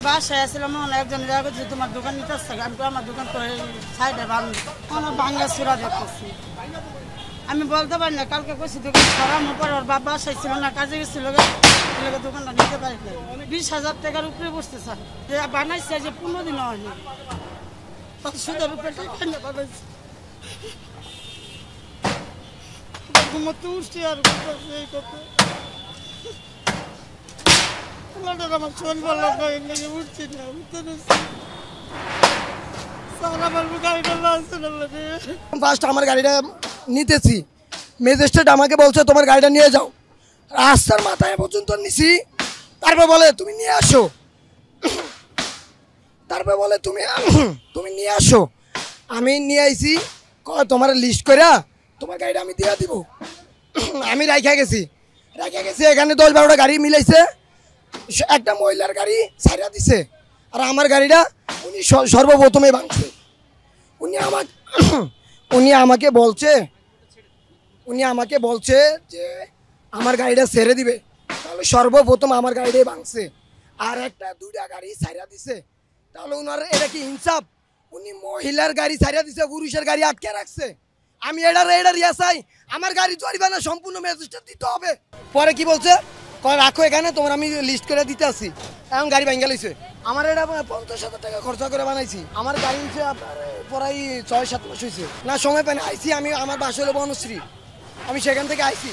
বাসায় আসছিলাম একজন যে তোমার দোকান নিতে আসছে আমি তো আমার দোকান করে সাইডে আমার বাংলা সুরা দেখতেছি আমি বলতে পারি না কালকে কইছি দোকান সরানোর পর ওর বাবা বাসায় ছিল না কাজে গেছিল দোকানটা নিতে পারি না 20,000 টাকার উপরে বসতে স্যার যে বানাইছে যে 15 দিন হয়নি সুদের উপরে টাকা না বানাইছে ঘুমোতে উঠছি আর এই কথা আমার শোন বললাম উঠছি না ফার্স্ট আমার গাড়িটা নিতেছি ম্যাজিস্ট্রেট আমাকে বলছে তোমার গাড়িটা নিয়ে যাও রাস্তার মাথায় পর্যন্ত নিছি তারপর বলে তুমি নিয়ে আসো তারপর বলে তুমি নিয়ে আসো আমি নিয়ে আইছি তোমার লিস্ট করে তোমার গাড়িটা আমি দিয়ে দিব আমি রাখা গেছি এখানে 10-12টা গাড়ি মিলাইছে একটা মহিলার গাড়ি ছাইরা দিছে আর আমার গাড়িটা উনি সর্বপ্রথমে ভাঙছে উনি আমাকে বলছে যে আমার গাড়িটা ছেড়ে দিবে তাহলে সর্বপ্রথম আমার গাড়িটাই ভাঙছে আর একটা 2টা গাড়ি ছাইরা দিছে তাহলে ওনার এটা কি ইনসাফ উনি মহিলার গাড়ি ছাইরা দিছে পুরুষের গাড়ি আটকে রাখছে আমি এটার চাই আমার গাড়ি জরিমানা সম্পূর্ণ ম্যাজিস্ট্রেট দিতে হবে পরে কি বলছে রাখো এখানে তোমার আমি লিস্ট করে দিতে আসি এখন গাড়ি ভাঙ্গা লইছে আমার এটা 50,000 টাকা খরচা করে বানাইছি আমার গাড়ি হচ্ছে আপনার প্রায় 6-7 মাস হয়েছে না সময় পাই না আইসি আমি আমার বাসা হলো বনশ্রী আমি সেখান থেকে আইসি